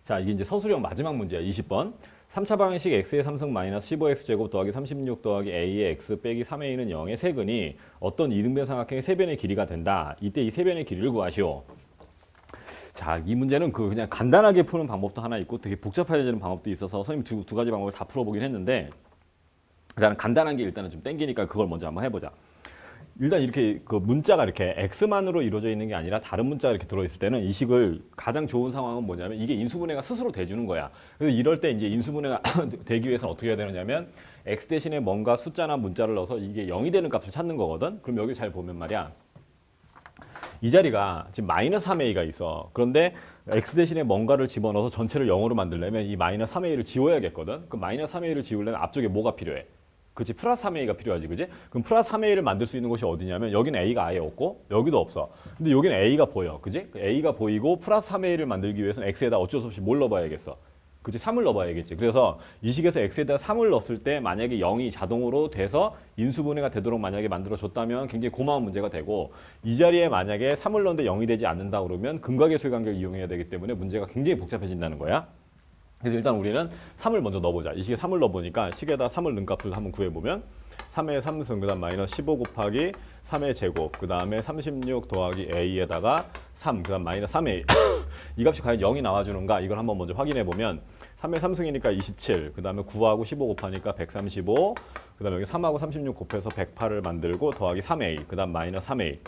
자, 이게 이제 서술형 마지막 문제야. 20번. 3차 방정식 x의 3승 마이너스 15x제곱 더하기 36 더하기 a의 x 빼기 3a는 0의 세근이 어떤 이등변 삼각형의 세변의 길이가 된다. 이때 이 세변의 길이를 구하시오. 자, 이 문제는 그냥 간단하게 푸는 방법도 하나 있고 되게 복잡해지는 방법도 있어서 선생님 두 가지 방법을 다 풀어보긴 했는데 일단 간단한 게 일단은 좀 땡기니까 그걸 먼저 한번 해보자. 일단 이렇게 그 문자가 이렇게 x만으로 이루어져 있는 게 아니라 다른 문자가 이렇게 들어있을 때는 이 식을 가장 좋은 상황은 뭐냐면 이게 인수분해가 스스로 돼주는 거야. 그래서 이럴 때 이제 인수분해가 되기 위해서는 어떻게 해야 되느냐면 x 대신에 뭔가 숫자나 문자를 넣어서 이게 0이 되는 값을 찾는 거거든. 그럼 여기 잘 보면 말이야. 이 자리가 지금 마이너스 3a가 있어. 그런데 x 대신에 뭔가를 집어넣어서 전체를 0으로 만들려면 이 마이너스 3a를 지워야겠거든. 그럼 마이너스 3a를 지우려면 앞쪽에 뭐가 필요해? 그치, 플러스 3a가 필요하지, 그지? 그럼 플러스 3a를 만들 수 있는 곳이 어디냐면 여기는 a가 아예 없고 여기도 없어. 근데 여기는 a가 보여, 그지? a가 보이고 플러스 3a를 만들기 위해서는 x에다 어쩔 수 없이 뭘 넣어봐야겠어? 그치, 3을 넣어봐야겠지. 그래서 이 식에서 x에다 3을 넣었을 때 만약에 0이 자동으로 돼서 인수분해가 되도록 만약에 만들어줬다면 굉장히 고마운 문제가 되고 이 자리에 만약에 3을 넣었는데 0이 되지 않는다 그러면 근각의 관계를 이용해야 되기 때문에 문제가 굉장히 복잡해진다는 거야. 그래서 일단 우리는 3을 먼저 넣어보자. 이 식에 3을 넣어보니까 식에다 3을 넣은 값을 한번 구해보면 3의 3승, 그 다음 마이너스 15 곱하기 3의 제곱, 그 다음에 36 더하기 a에다가 3, 그 다음 마이너스 3a. 이 값이 과연 0이 나와주는가? 이걸 한번 먼저 확인해보면 3의 3승이니까 27, 그 다음에 9하고 15 곱하니까 135, 그 다음에 여기 3하고 36 곱해서 108을 만들고 더하기 3a, 그 다음 마이너스 3a.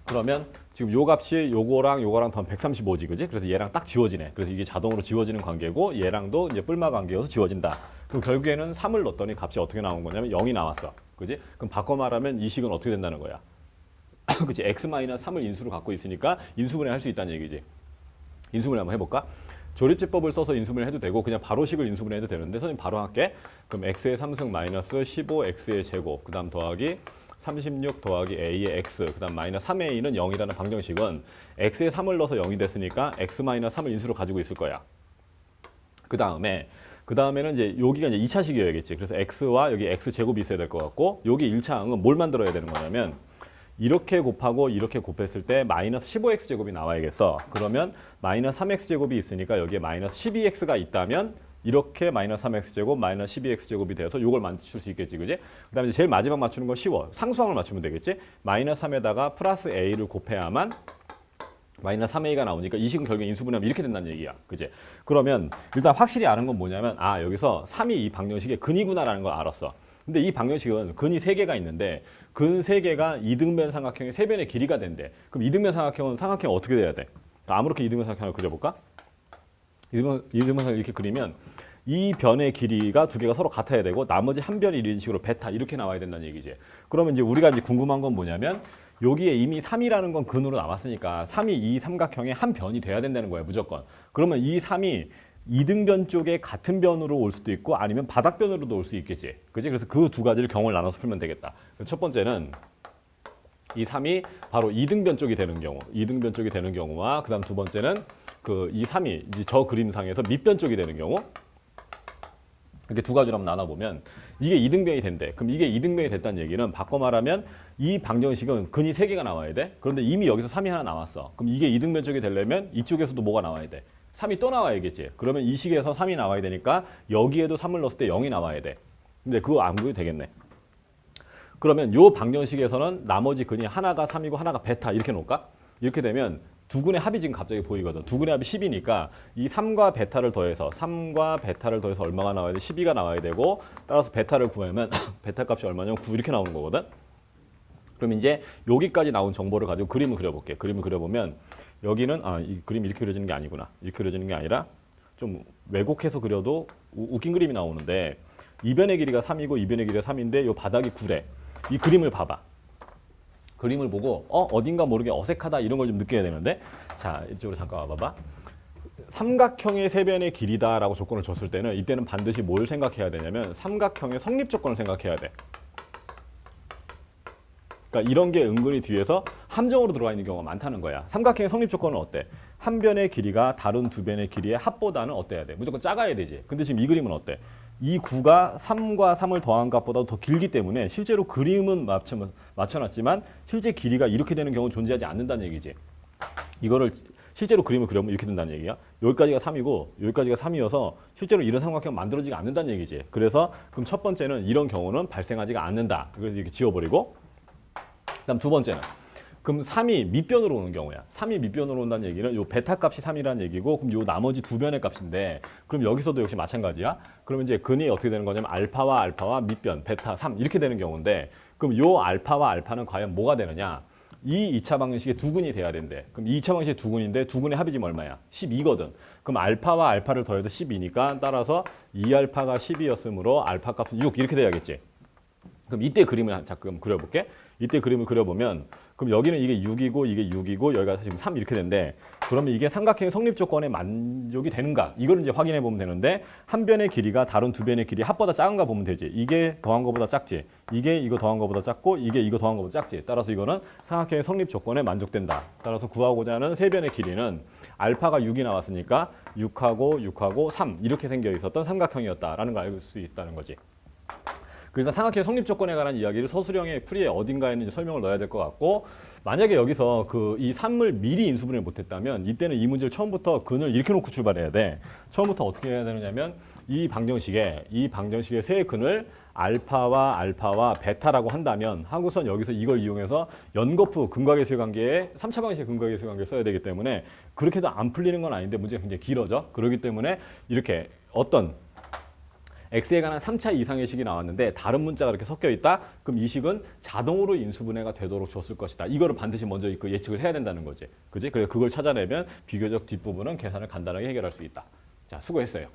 그러면 지금 요 값이 요거랑 더하면 135지, 그지? 그래서 얘랑 딱 지워지네. 그래서 이게 자동으로 지워지는 관계고 얘랑도 이제 뿔마 관계여서 지워진다. 그럼 결국에는 3을 넣었더니 값이 어떻게 나온 거냐면 0이 나왔어. 그지? 그럼 바꿔 말하면 이 식은 어떻게 된다는 거야? 그치? x-3을 인수로 갖고 있으니까 인수분해 할 수 있다는 얘기지. 인수분해 한번 해볼까? 조립제법을 써서 인수분해 해도 되고 그냥 바로식을 인수분해 해도 되는데 선생님 바로 할게. 그럼 x의 3승 마이너스 15x의 제곱, 그 다음 더하기 36 더하기 a의 x, 그 다음 마이너스 3a는 0이라는 방정식은 x에 3을 넣어서 0이 됐으니까 x-3을 인수로 가지고 있을 거야. 그 다음에는 이제 여기가 이제 2차식이어야겠지. 그래서 x와 여기 x제곱이 있어야 될 것 같고 여기 1차 항은 뭘 만들어야 되는 거냐면 이렇게 곱하고 이렇게 곱했을 때 마이너스 15x제곱이 나와야겠어. 그러면 마이너스 3x제곱이 있으니까 여기에 마이너스 12x가 있다면 이렇게 마이너스 3x제곱, 마이너스 12x제곱이 되어서 이걸 맞출 수 있겠지, 그지? 그 다음에 제일 마지막 맞추는 건 쉬워. 상수항을 맞추면 되겠지? 마이너스 3에다가 플러스 a를 곱해야만 마이너스 3a가 나오니까 이 식은 결국 인수분해하면 이렇게 된다는 얘기야, 그지? 그러면 일단 확실히 아는 건 뭐냐면 여기서 3이 이 방정식의 근이구나라는 걸 알았어. 근데 이 방정식은 근이 3개가 있는데 근 3개가 이등변 삼각형의 세변의 길이가 된대. 그럼 이등변 삼각형은 어떻게 돼야 돼? 아무렇게 이등변 삼각형을 그려볼까? 이등변 삼각형 이렇게 그리면 이 변의 길이가 두 개가 서로 같아야 되고 나머지 한 변이 이런 식으로 베타 이렇게 나와야 된다는 얘기지. 그러면 이제 우리가 이제 궁금한 건 뭐냐면 여기에 이미 3이라는 건 근으로 나왔으니까 3이 이 삼각형의 한 변이 돼야 된다는 거야, 무조건. 그러면 이 3이 이등변 쪽에 같은 변으로 올 수도 있고 아니면 바닥변으로도 올 수 있겠지. 그치? 그래서 그 두 가지를 경우를 나눠서 풀면 되겠다. 첫 번째는 이 3이 바로 이등변 쪽이 되는 경우와 그 다음 두 번째는 이 3이 이제 저 그림상에서 밑변 쪽이 되는 경우, 이렇게 두 가지로 한번 나눠보면 이게 이등변이 된대. 그럼 이게 이등변이 됐다는 얘기는 바꿔 말하면 이 방정식은 근이 3개가 나와야 돼. 그런데 이미 여기서 3이 하나 나왔어. 그럼 이게 이등변 쪽이 되려면 이쪽에서도 뭐가 나와야 돼? 3이 또 나와야겠지. 그러면 이 식에서 3이 나와야 되니까 여기에도 3을 넣었을 때 0이 나와야 돼. 근데 그거 안 구해도 되겠네. 그러면 요 방정식에서는 나머지 근이 하나가 3이고 하나가 베타 이렇게 놓을까? 이렇게 되면 두 근의 합이 지금 갑자기 보이거든. 두 근의 합이 10이니까 이 3과 베타를 더해서 얼마가 나와야 돼? 12가 나와야 되고 따라서 베타를 구하면 베타 값이 얼마냐면 9 이렇게 나오는 거거든. 그럼 이제 여기까지 나온 정보를 가지고 그림을 그려볼게. 그림을 그려보면 여기는 이 그림이 이렇게 그려지는 게 아니구나. 이렇게 그려지는 게 아니라 좀 왜곡해서 그려도 웃긴 그림이 나오는데 이변의 길이가 3이고 이변의 길이가 3인데 이 바닥이 9래. 이 그림을 봐봐. 그림을 보고 어딘가 모르게 어색하다 이런 걸 좀 느껴야 되는데 자 이쪽으로 잠깐 와봐봐. 삼각형의 세변의 길이다라고 조건을 줬을 때는 이때는 반드시 뭘 생각해야 되냐면 삼각형의 성립 조건을 생각해야 돼. 그러니까 이런 게 은근히 뒤에서 함정으로 들어가 있는 경우가 많다는 거야. 삼각형의 성립 조건은 어때? 한 변의 길이가 다른 두 변의 길이의 합보다는 어때야 돼? 무조건 작아야 되지. 근데 지금 이 그림은 어때? 이 9가 3과 3을 더한 값보다 더 길기 때문에 실제로 그림은 맞춰놨지만 실제 길이가 이렇게 되는 경우는 존재하지 않는다는 얘기지. 이거를 실제로 그림을 그려보면 이렇게 된다는 얘기야. 여기까지가 3이고 여기까지가 3이어서 실제로 이런 삼각형 만들어지지 않는다는 얘기지. 그래서 그럼 첫 번째는 이런 경우는 발생하지가 않는다. 그래서 이렇게 지워버리고, 그다음 두 번째는 그럼 3이 밑변으로 오는 경우야. 3이 밑변으로 온다는 얘기는 요 베타 값이 3이라는 얘기고, 그럼 요 나머지 두 변의 값인데, 그럼 여기서도 역시 마찬가지야. 그러면 이제 근이 어떻게 되는 거냐면 알파와 밑변, 베타 3 이렇게 되는 경우인데, 그럼 요 알파와 알파는 과연 뭐가 되느냐? 이 2차 방정식의 두근이 돼야 된대. 그럼 2차 방정식의 두근인데 두근의 합이 지금 얼마야? 12거든. 그럼 알파와 알파를 더해서 12니까 따라서 2알파가 12였으므로 알파 값은 6 이렇게 돼야겠지. 그럼 이때 그림을 잠깐 그려볼게. 이때 그림을 그려보면 그럼 여기는 이게 6이고 이게 6이고 여기가 지금 3 이렇게 되는데, 그러면 이게 삼각형의 성립 조건에 만족이 되는가? 이걸 이제 확인해 보면 되는데, 한 변의 길이가 다른 두 변의 길이 합보다 작은가 보면 되지. 이게 더한 거보다 작지. 이게 이거 더한 거보다 작고 이게 이거 더한 거보다 작지. 따라서 이거는 삼각형의 성립 조건에 만족된다. 따라서 구하고자 하는 세 변의 길이는 알파가 6이 나왔으니까 6하고 3 이렇게 생겨 있었던 삼각형이었다라는 걸 알 수 있다는 거지. 그래서 삼각형 성립 조건에 관한 이야기를 서술형의 풀이에 어딘가에는 이제 설명을 넣어야 될 것 같고, 만약에 여기서 이 3을 미리 인수분해 못했다면 이때는 이 문제를 처음부터 근을 이렇게 놓고 출발해야 돼. 처음부터 어떻게 해야 되느냐면 이 방정식의 세 근을 알파와 베타라고 한다면 하고선 여기서 이걸 이용해서 연거푸 근과계수의 관계에 3차 방식의 근과계수의 관계를 써야 되기 때문에 그렇게 해도 안 풀리는 건 아닌데 문제가 굉장히 길어져. 그렇기 때문에 이렇게 어떤 x에 관한 3차 이상의 식이 나왔는데 다른 문자가 이렇게 섞여 있다? 그럼 이 식은 자동으로 인수분해가 되도록 줬을 것이다. 이거를 반드시 먼저 그 예측을 해야 된다는 거지. 그지? 그래서 그걸 찾아내면 비교적 뒷부분은 계산을 간단하게 해결할 수 있다. 자, 수고했어요.